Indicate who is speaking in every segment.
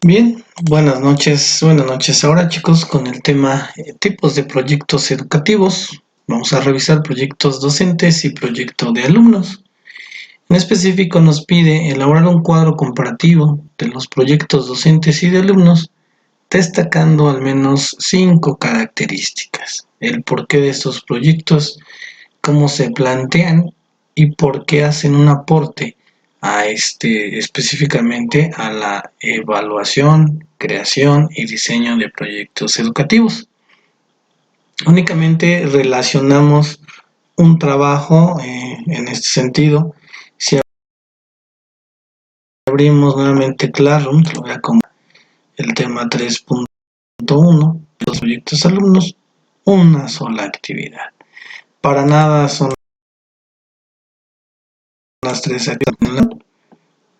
Speaker 1: Bien, buenas noches. Ahora chicos, con el tema tipos de proyectos educativos, vamos a revisar proyectos docentes y proyecto de alumnos. En específico nos pide elaborar un cuadro comparativo de los proyectos docentes y de alumnos, destacando al menos 5 características, el porqué de estos proyectos, cómo se plantean y por qué hacen un aporte a específicamente a la evaluación, creación y diseño de proyectos educativos. Únicamente relacionamos un trabajo en este sentido. Si abrimos nuevamente Classroom, lo voy a comenzar el tema 3.1, los proyectos alumnos, una sola actividad. Para nada son las 3 actividades,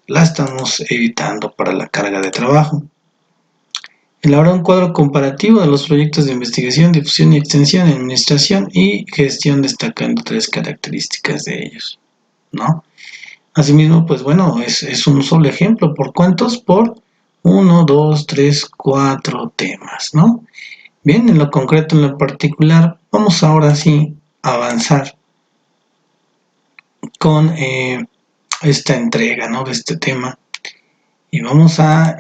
Speaker 1: la estamos evitando para la carga de trabajo. Elaborar un cuadro comparativo de los proyectos de investigación, difusión y extensión, administración y gestión, destacando 3 características de ellos, ¿no? Asimismo, pues bueno, es un solo ejemplo. ¿Por cuántos? Por 1, 2, 3, 4 temas, ¿no? Bien, en lo concreto, en lo particular, vamos ahora sí a avanzar con esta entrega, ¿no? De este tema. Y vamos a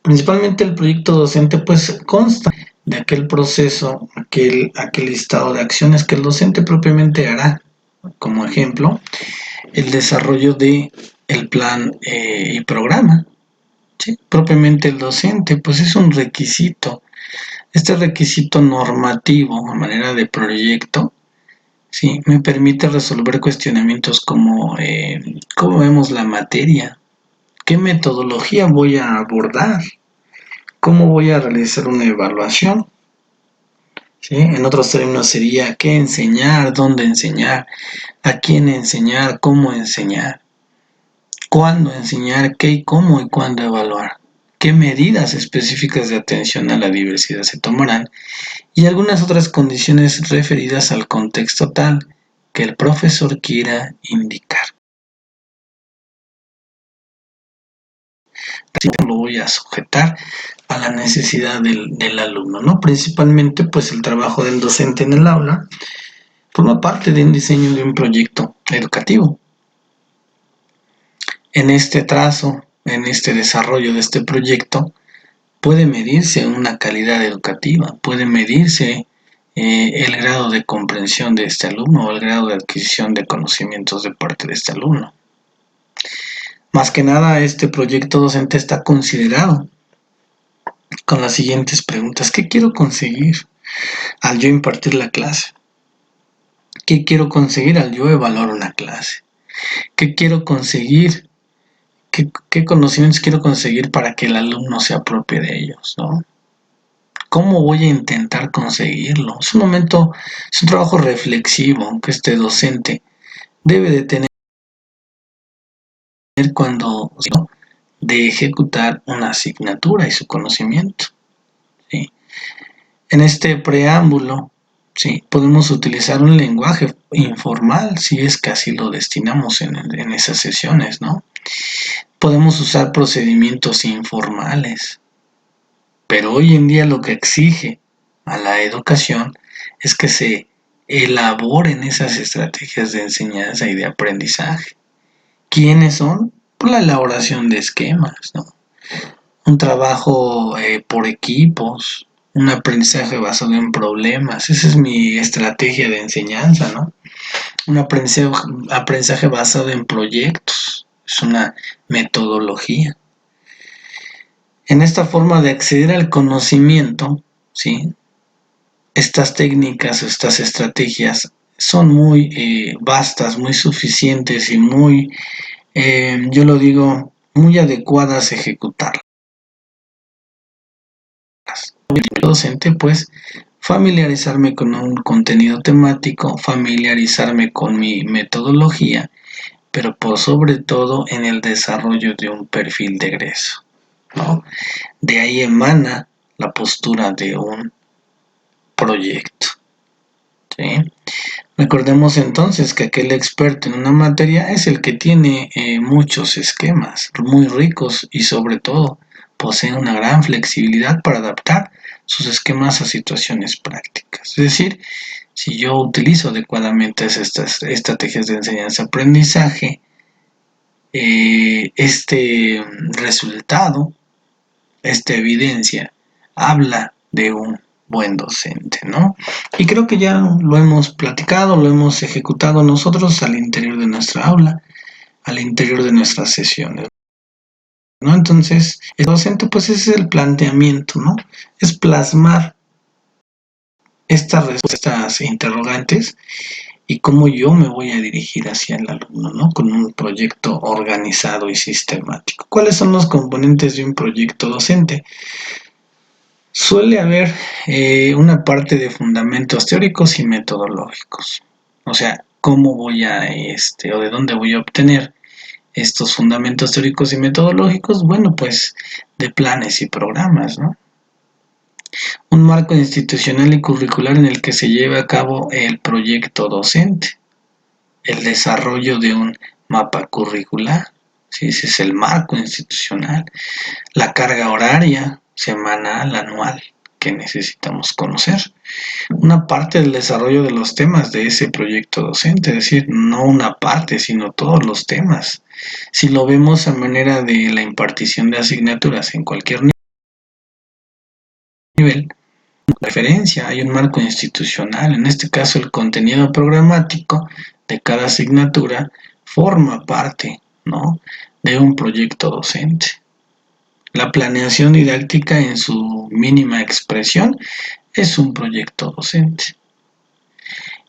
Speaker 1: principalmente el proyecto docente pues consta de aquel proceso, aquel listado de acciones que el docente propiamente hará. Como ejemplo, el desarrollo de el plan y programa. ¿Sí? Propiamente el docente pues es un requisito. Este requisito normativo a manera de proyecto, ¿sí? Me permite resolver cuestionamientos como cómo vemos la materia, qué metodología voy a abordar, cómo voy a realizar una evaluación. ¿Sí? En otros términos sería qué enseñar, dónde enseñar, a quién enseñar, cómo enseñar, cuándo enseñar, qué y cómo y cuándo evaluar, qué medidas específicas de atención a la diversidad se tomarán y algunas otras condiciones referidas al contexto tal que el profesor quiera indicar. Lo voy a sujetar a la necesidad del alumno, ¿no? Principalmente, pues el trabajo del docente en el aula forma parte de un diseño de un proyecto educativo. En este trazo, en este desarrollo de este proyecto, puede medirse una calidad educativa, puede medirse el grado de comprensión de este alumno o el grado de adquisición de conocimientos de parte de este alumno. Más que nada, este proyecto docente está considerado con las siguientes preguntas. ¿Qué quiero conseguir al yo impartir la clase? ¿Qué quiero conseguir al yo evaluar una clase? ¿Qué quiero conseguir? ¿Qué conocimientos quiero conseguir para que el alumno se apropie de ellos, ¿no? ¿Cómo voy a intentar conseguirlo? Es un trabajo reflexivo que este docente debe de tener cuando de ejecutar una asignatura y su conocimiento. ¿Sí? En este preámbulo, ¿sí? Podemos utilizar un lenguaje informal si es que así lo destinamos en esas sesiones, ¿no? Podemos usar procedimientos informales, pero hoy en día lo que exige a la educación es que se elaboren esas estrategias de enseñanza y de aprendizaje. ¿Quiénes son? Pues la elaboración de esquemas, ¿no? Un trabajo por equipos, un aprendizaje basado en problemas. Esa es mi estrategia de enseñanza, ¿no? Un aprendizaje basado en proyectos. Es una metodología. En esta forma de acceder al conocimiento, ¿sí? Estas técnicas, estas estrategias son muy vastas, muy suficientes y muy, yo lo digo, muy adecuadas a ejecutarlas. El docente, pues, familiarizarme con un contenido temático, familiarizarme con mi metodología, pero por sobre todo en el desarrollo de un perfil de egreso, ¿no? De ahí emana la postura de un proyecto, ¿sí? Recordemos entonces que aquel experto en una materia es el que tiene muchos esquemas muy ricos y sobre todo posee una gran flexibilidad para adaptar sus esquemas a situaciones prácticas. Es decir, si yo utilizo adecuadamente estas estrategias de enseñanza-aprendizaje, este resultado, esta evidencia, habla de un buen docente, ¿no? Y creo que ya lo hemos platicado, lo hemos ejecutado nosotros al interior de nuestra aula, al interior de nuestras sesiones, ¿no? Entonces, el docente, pues ese es el planteamiento, ¿no? Es plasmar estas respuestas interrogantes y cómo yo me voy a dirigir hacia el alumno, ¿no? Con un proyecto organizado y sistemático. ¿Cuáles son los componentes de un proyecto docente? Suele haber una parte de fundamentos teóricos y metodológicos. O sea, cómo voy a, o de dónde voy a obtener estos fundamentos teóricos y metodológicos. Bueno, pues de planes y programas, ¿no? Un marco institucional y curricular en el que se lleve a cabo el proyecto docente, el desarrollo de un mapa curricular, ¿sí? Ese es el marco institucional, la carga horaria, semanal, anual, que necesitamos conocer. Una parte del desarrollo de los temas de ese proyecto docente, es decir, no una parte, sino todos los temas. Si lo vemos a manera de la impartición de asignaturas en cualquier nivel, referencia, hay un marco institucional, en este caso el contenido programático de cada asignatura forma parte, ¿no?, de un proyecto docente. La planeación didáctica en su mínima expresión es un proyecto docente.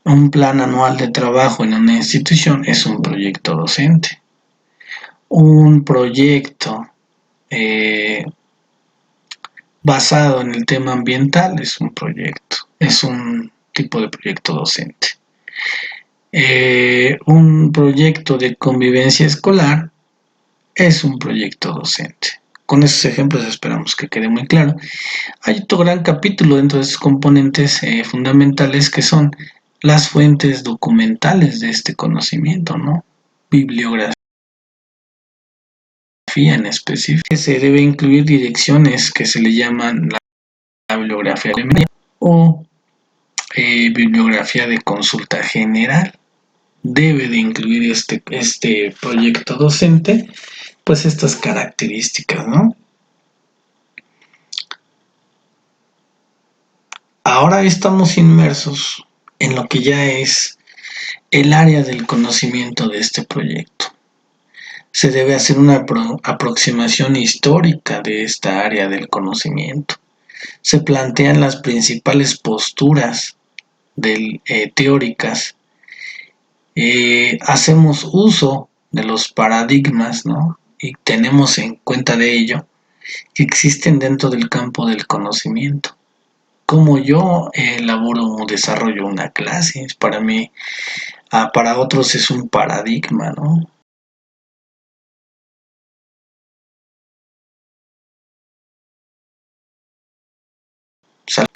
Speaker 1: Un plan anual de trabajo en una institución es un proyecto docente. Un proyecto basado en el tema ambiental es un proyecto, es un tipo de proyecto docente. Un proyecto de convivencia escolar es un proyecto docente. Con esos ejemplos esperamos que quede muy claro. Hay otro gran capítulo dentro de estos componentes fundamentales que son las fuentes documentales de este conocimiento, ¿no? Bibliografía en específico. Se debe incluir direcciones que se le llaman la bibliografía de media o bibliografía de consulta general. Debe de incluir este proyecto docente, pues estas características, ¿no? Ahora estamos inmersos en lo que ya es el área del conocimiento de este proyecto. Se debe hacer una aproximación histórica de esta área del conocimiento. Se plantean las principales posturas teóricas. Hacemos uso de los paradigmas, ¿no? Y tenemos en cuenta de ello que existen dentro del campo del conocimiento. Como yo elaboro o desarrollo una clase, para mí, para otros es un paradigma, ¿no?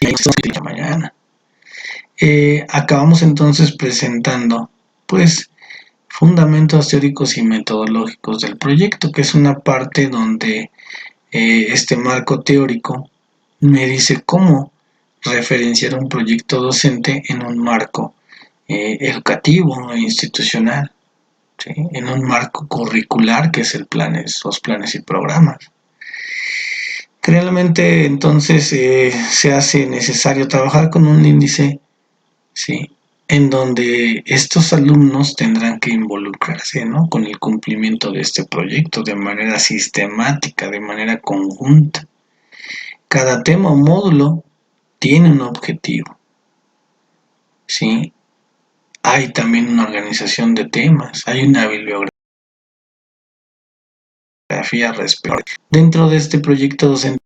Speaker 1: De mañana. Acabamos entonces presentando, pues, fundamentos teóricos y metodológicos del proyecto, que es una parte donde este marco teórico me dice cómo referenciar un proyecto docente en un marco educativo e institucional, ¿sí?, en un marco curricular que es los planes y programas. Realmente entonces se hace necesario trabajar con un índice, ¿sí?, en donde estos alumnos tendrán que involucrarse, ¿no?, con el cumplimiento de este proyecto de manera sistemática, de manera conjunta. Cada tema o módulo tiene un objetivo, ¿sí? Hay también una organización de temas, hay una bibliografía respecto. Dentro de este proyecto docente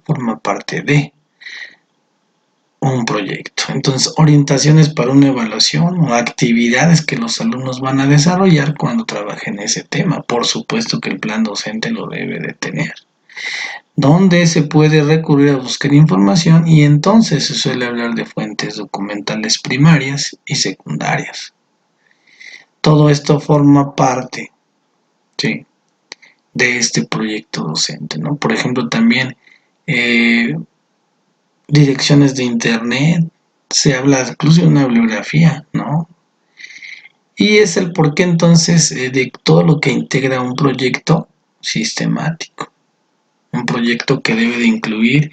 Speaker 1: forma parte de un proyecto. Entonces, orientaciones para una evaluación o actividades que los alumnos van a desarrollar cuando trabajen ese tema. Por supuesto que el plan docente lo debe de tener. donde se puede recurrir a buscar información y entonces se suele hablar de fuentes documentales primarias y secundarias. Todo esto forma parte, ¿sí?, de este proyecto docente, ¿no? Por ejemplo, también direcciones de internet, se habla incluso de una bibliografía, ¿no? Y es el porqué entonces de todo lo que integra un proyecto sistemático. Un proyecto que debe de incluir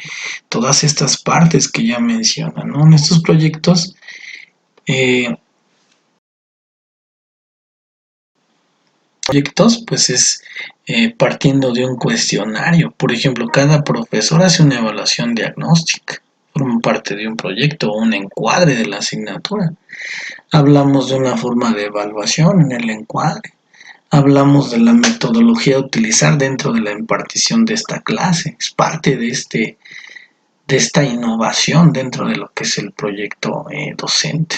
Speaker 1: todas estas partes que ya mencionan, ¿no? En estos eh, proyectos pues es partiendo de un cuestionario. Por ejemplo, cada profesor hace una evaluación diagnóstica, forma parte de un proyecto o un encuadre de la asignatura. Hablamos de una forma de evaluación en el encuadre. Hablamos de la metodología a utilizar dentro de la impartición de esta clase. Es parte de esta innovación dentro de lo que es el proyecto docente,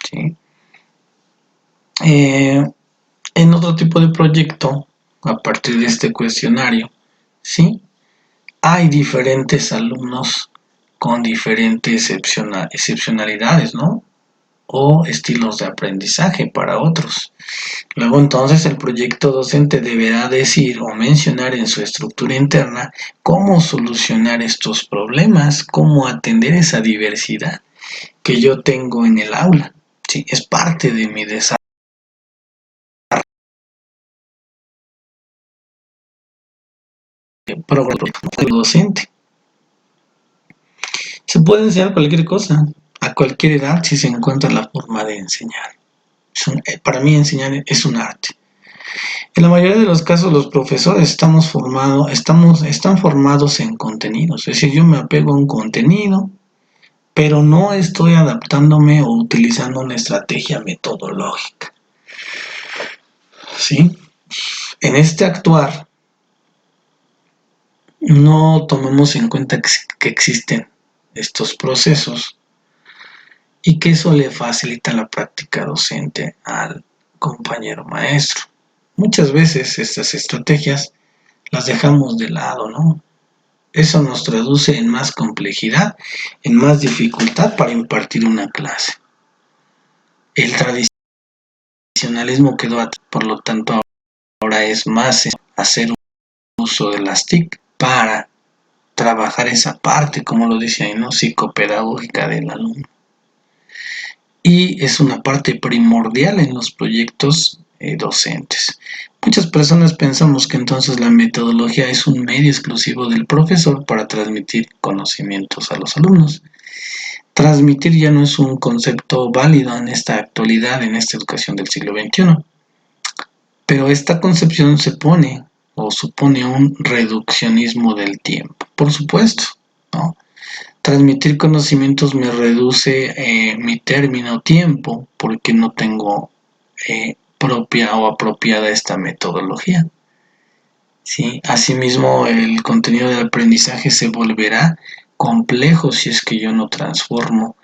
Speaker 1: ¿sí? En otro tipo de proyecto, a partir de este cuestionario, ¿sí?, hay diferentes alumnos con diferentes excepcionalidades, ¿no?, o estilos de aprendizaje para otros. Luego entonces el proyecto docente deberá decir o mencionar en su estructura interna cómo solucionar estos problemas, cómo atender esa diversidad que yo tengo en el aula. Sí, es parte de mi desarrollo docente. Se puede enseñar cualquier cosa, a cualquier edad, si se encuentra la forma de enseñar. Para mí enseñar es un arte. En la mayoría de los casos los profesores están formados en contenidos, es decir, yo me apego a un contenido, pero no estoy adaptándome o utilizando una estrategia metodológica, ¿sí? En este actuar no tomamos en cuenta que existen estos procesos y que eso le facilita la práctica docente al compañero maestro. Muchas veces estas estrategias las dejamos de lado, ¿no? Eso nos traduce en más complejidad, en más dificultad para impartir una clase. El tradicionalismo quedó atrás, por lo tanto ahora es más hacer uso de las TIC para trabajar esa parte, como lo dice ahí, ¿no?, psicopedagógica del alumno. Y es una parte primordial en los proyectos docentes. Muchas personas pensamos que entonces la metodología es un medio exclusivo del profesor para transmitir conocimientos a los alumnos. Transmitir ya no es un concepto válido en esta actualidad, en esta educación del siglo XXI. Pero esta concepción se pone o supone un reduccionismo del tiempo, por supuesto, ¿no? Transmitir conocimientos me reduce mi término tiempo porque no tengo propia o apropiada esta metodología, ¿sí? Asimismo, el contenido del aprendizaje se volverá complejo si es que yo no transformo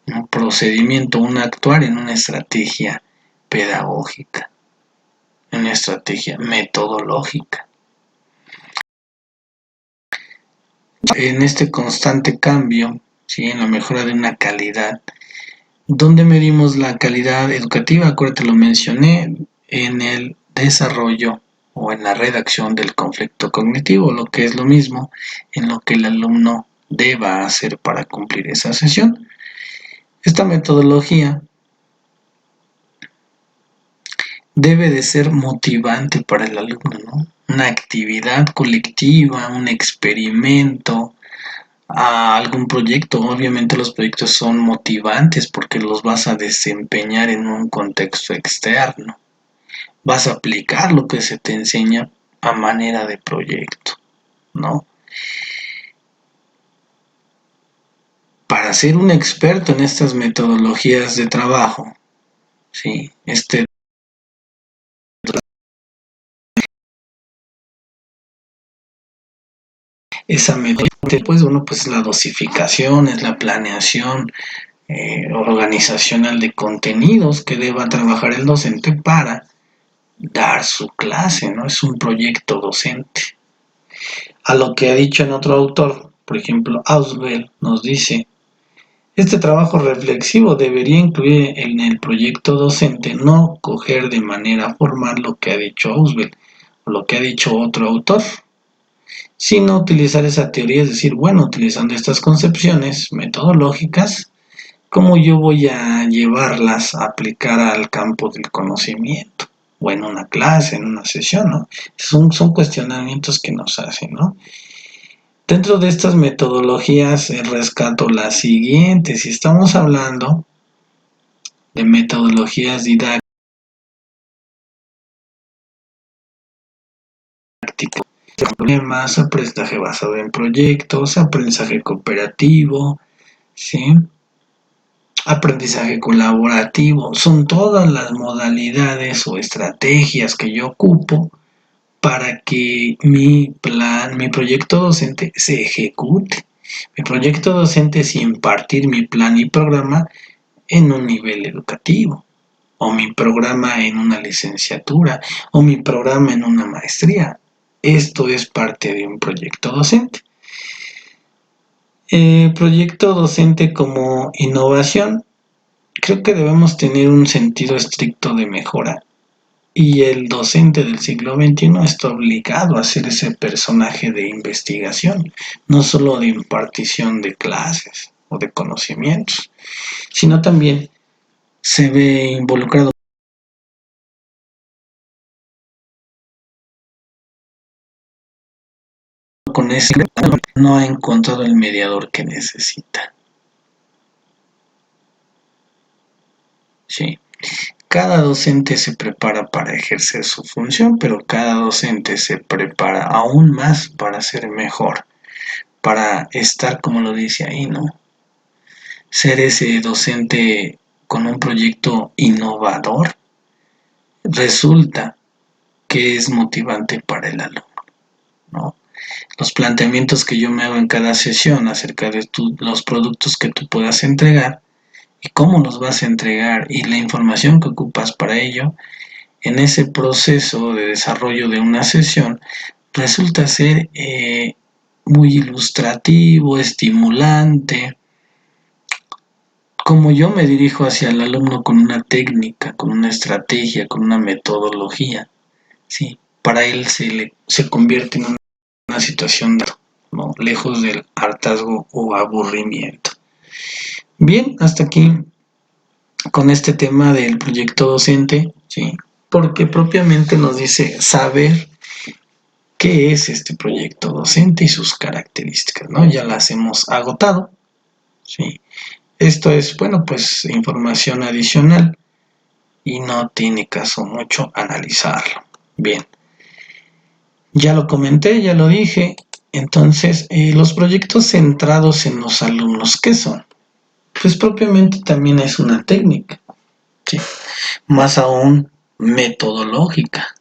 Speaker 1: un procedimiento, un actuar en una estrategia pedagógica, en una estrategia metodológica. En este constante cambio, ¿sí?, en la mejora de una calidad, ¿dónde medimos la calidad educativa? Acuérdate, lo mencioné, en el desarrollo o en la redacción del conflicto cognitivo, lo que es lo mismo en lo que el alumno deba hacer para cumplir esa sesión. Esta metodología debe de ser motivante para el alumno, ¿no? Una actividad colectiva, un experimento, a algún proyecto. Obviamente los proyectos son motivantes porque los vas a desempeñar en un contexto externo. Vas a aplicar lo que se te enseña a manera de proyecto, ¿no? Para ser un experto en estas metodologías de trabajo, ¿sí?, esa metodología, pues bueno, pues la dosificación, es la planeación organizacional de contenidos que deba trabajar el docente para dar su clase, ¿no? Es un proyecto docente. A lo que ha dicho en otro autor, por ejemplo, Ausubel nos dice: este trabajo reflexivo debería incluir en el proyecto docente no coger de manera formal lo que ha dicho Ausubel o lo que ha dicho otro autor, sino utilizar esa teoría, es decir, bueno, utilizando estas concepciones metodológicas, ¿cómo yo voy a llevarlas a aplicar al campo del conocimiento? O en una clase, en una sesión, ¿no? Son cuestionamientos que nos hacen, ¿no? Dentro de estas metodologías rescato las siguientes. Si estamos hablando de metodologías didácticas, problemas, aprendizaje basado en proyectos, aprendizaje cooperativo, ¿sí? Aprendizaje colaborativo, son todas las modalidades o estrategias que yo ocupo para que mi plan, mi proyecto docente se ejecute. Mi proyecto docente es impartir mi plan y programa en un nivel educativo, o mi programa en una licenciatura, o mi programa en una maestría. Esto es parte de un proyecto docente. Proyecto docente como innovación. Creo que debemos tener un sentido estricto de mejora y el docente del siglo XXI está obligado a ser ese personaje de investigación, no solo de impartición de clases o de conocimientos, sino también se ve involucrado con ese, no ha encontrado el mediador que necesita. Sí. Cada docente se prepara para ejercer su función, pero cada docente se prepara aún más para ser mejor, para estar, como lo dice ahí, ¿no? Ser ese docente con un proyecto innovador resulta que es motivante para el alumno, ¿no? Los planteamientos que yo me hago en cada sesión acerca de los productos que tú puedas entregar y cómo los vas a entregar y la información que ocupas para ello, en ese proceso de desarrollo de una sesión, resulta ser muy ilustrativo, estimulante, como yo me dirijo hacia el alumno con una técnica, con una estrategia, con una metodología, ¿sí? Para él se convierte en una situación, ¿no? Lejos del hartazgo o aburrimiento. Bien, hasta aquí con este tema del proyecto docente, ¿sí? Porque propiamente nos dice saber qué es este proyecto docente y sus características, ¿no? Ya las hemos agotado, ¿sí? Esto es, bueno, pues información adicional y no tiene caso mucho analizarlo. Bien, ya lo comenté, ya lo dije. Entonces, los proyectos centrados en los alumnos, ¿qué son? Pues propiamente también es una técnica, ¿sí? Más aún metodológica,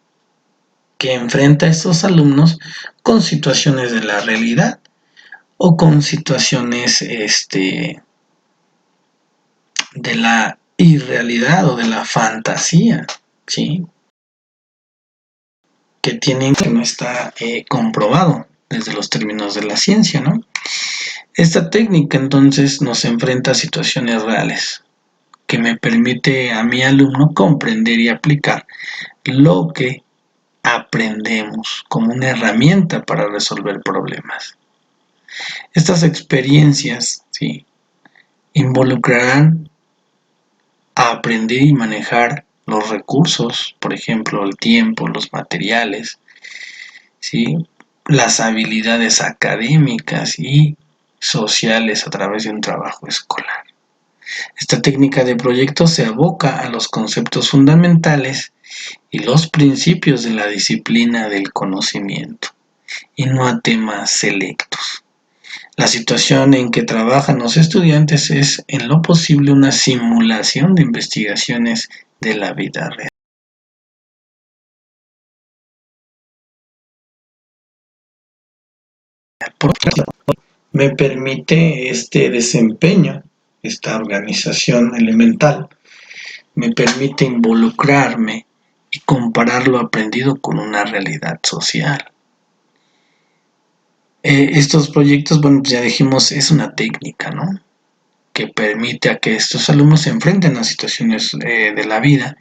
Speaker 1: que enfrenta a estos alumnos con situaciones de la realidad o con situaciones de la irrealidad o de la fantasía, ¿sí? Que no está comprobado desde los términos de la ciencia, ¿no? Esta técnica entonces nos enfrenta a situaciones reales que me permite a mi alumno comprender y aplicar lo que aprendemos como una herramienta para resolver problemas. Estas experiencias, ¿sí?, involucrarán a aprender y manejar los recursos, por ejemplo, el tiempo, los materiales, ¿sí?, las habilidades académicas y sociales a través de un trabajo escolar. Esta técnica de proyecto se aboca a los conceptos fundamentales y los principios de la disciplina del conocimiento, y no a temas selectos. La situación en que trabajan los estudiantes es, en lo posible, una simulación de investigaciones de la vida real. Por otro lado, me permite este desempeño, esta organización elemental, me permite involucrarme y comparar lo aprendido con una realidad social. Estos proyectos, bueno, pues ya dijimos, es una técnica, ¿no? Que permite a que estos alumnos se enfrenten a situaciones de la vida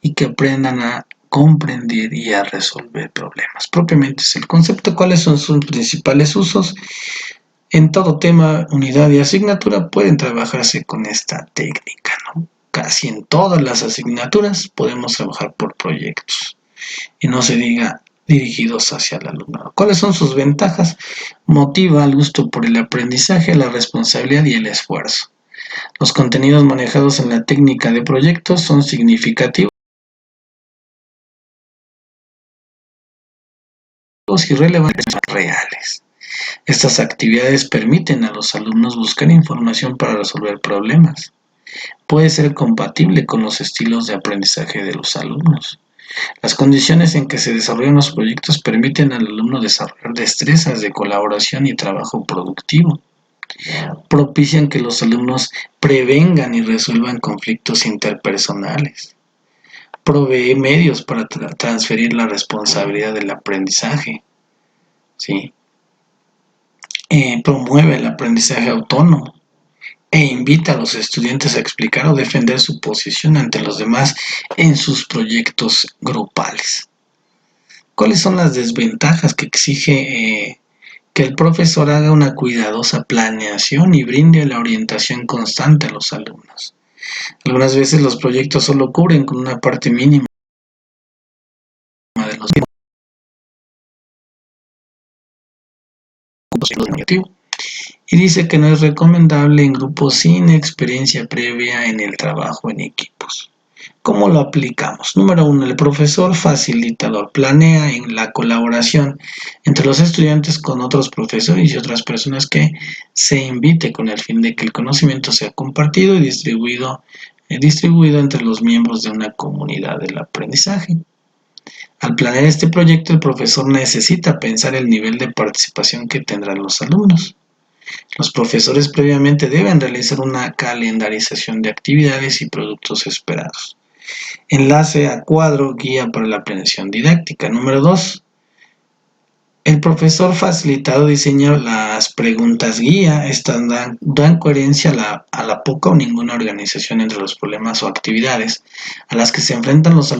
Speaker 1: y que aprendan a comprender y a resolver problemas. Propiamente es el concepto. ¿Cuáles son sus principales usos? En todo tema, unidad y asignatura pueden trabajarse con esta técnica, ¿no? Casi en todas las asignaturas podemos trabajar por proyectos y no se diga dirigidos hacia el alumnado. ¿Cuáles son sus ventajas? Motiva el gusto por el aprendizaje, la responsabilidad y el esfuerzo. Los contenidos manejados en la técnica de proyectos son significativos y relevantes reales. Estas actividades permiten a los alumnos buscar información para resolver problemas. Puede ser compatible con los estilos de aprendizaje de los alumnos. Las condiciones en que se desarrollan los proyectos permiten al alumno desarrollar destrezas de colaboración y trabajo productivo. Propician que los alumnos prevengan y resuelvan conflictos interpersonales. Provee medios para transferir la responsabilidad del aprendizaje. ¿Sí? Promueve el aprendizaje autónomo e invita a los estudiantes a explicar o defender su posición ante los demás en sus proyectos grupales. ¿Cuáles son las desventajas que exige que el profesor haga una cuidadosa planeación y brinde la orientación constante a los alumnos? Algunas veces los proyectos solo cubren con una parte mínima de los objetivos y dice que no es recomendable en grupos sin experiencia previa en el trabajo en equipos. ¿Cómo lo aplicamos? Número 1. El profesor facilitador planea en la colaboración entre los estudiantes con otros profesores y otras personas que se invite con el fin de que el conocimiento sea compartido y distribuido entre los miembros de una comunidad del aprendizaje. Al planear este proyecto, el profesor necesita pensar el nivel de participación que tendrán los alumnos. Los profesores previamente deben realizar una calendarización de actividades y productos esperados. Enlace a cuadro, guía para la planeación didáctica. Número 2. El profesor facilitado diseña las preguntas guía. Estas dan coherencia a la poca o ninguna organización entre los problemas o actividades a las que se enfrentan los alumnos.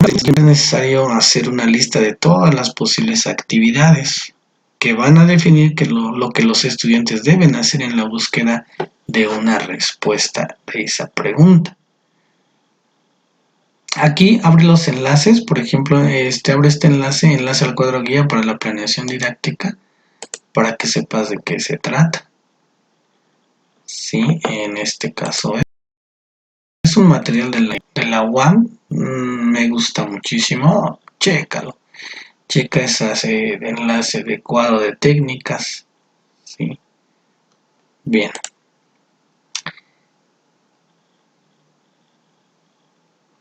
Speaker 1: Es necesario hacer una lista de todas las posibles actividades que van a definir lo que los estudiantes deben hacer en la búsqueda de una respuesta a esa pregunta. Aquí abre los enlaces, por ejemplo, abre este enlace al cuadro guía para la planeación didáctica, para que sepas de qué se trata. Sí, en este caso es un material de la UAM, me gusta muchísimo, chécalo. Checa ese enlace de cuadro de técnicas. ¿Sí? Bien.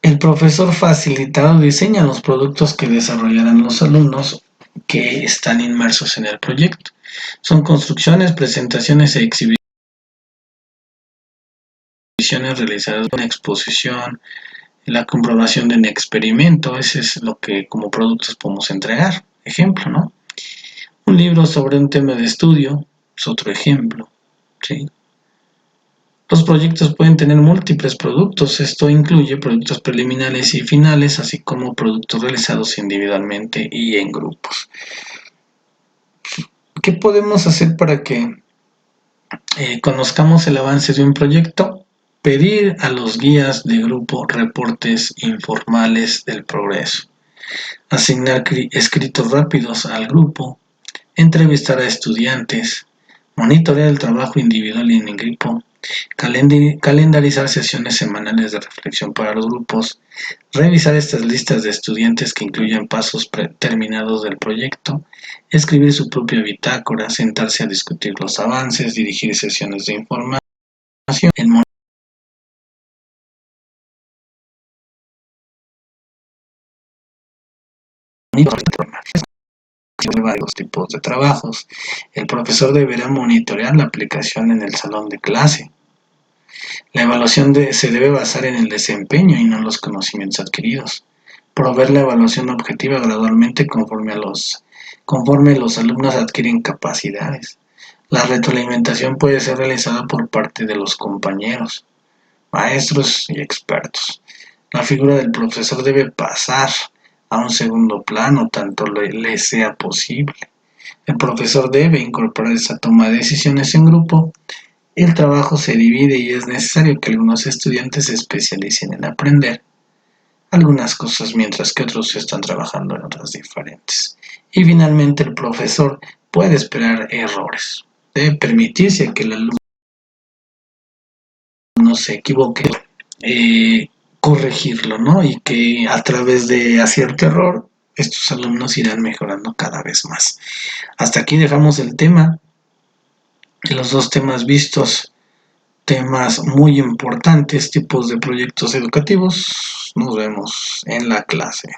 Speaker 1: El profesor facilitador diseña los productos que desarrollarán los alumnos que están inmersos en el proyecto. Son construcciones, presentaciones e exhibiciones realizadas con exposición, la comprobación de un experimento. Ese es lo que como productos podemos entregar. Ejemplo, ¿no? Un libro sobre un tema de estudio es otro ejemplo. ¿Sí? Los proyectos pueden tener múltiples productos. Esto incluye productos preliminares y finales, así como productos realizados individualmente y en grupos. ¿Qué podemos hacer para que conozcamos el avance de un proyecto? Pedir a los guías de grupo reportes informales del progreso. Asignar escritos rápidos al grupo. Entrevistar a estudiantes. Monitorear el trabajo individual y en grupo. Calendarizar sesiones semanales de reflexión para los grupos. Revisar estas listas de estudiantes que incluyen pasos terminados del proyecto. Escribir su propia bitácora. Sentarse a discutir los avances. Dirigir sesiones de información. El varios tipos de trabajos. El profesor deberá monitorear la aplicación en el salón de clase. La evaluación se debe basar en el desempeño y no en los conocimientos adquiridos. proveer la evaluación objetiva gradualmente conforme los alumnos adquieren capacidades. La retroalimentación puede ser realizada por parte de los compañeros, maestros y expertos. La figura del profesor debe pasar a un segundo plano, tanto le sea posible. El profesor debe incorporar esa toma de decisiones en grupo. El trabajo se divide y es necesario que algunos estudiantes se especialicen en aprender algunas cosas mientras que otros están trabajando en otras diferentes. Y finalmente el profesor puede esperar errores. Debe permitirse que el alumno se equivoque, corregirlo, ¿no? Y que a través de acierto error estos alumnos irán mejorando cada vez más. Hasta aquí dejamos el tema. Los dos temas vistos, temas muy importantes, tipos de proyectos educativos. Nos vemos en la clase.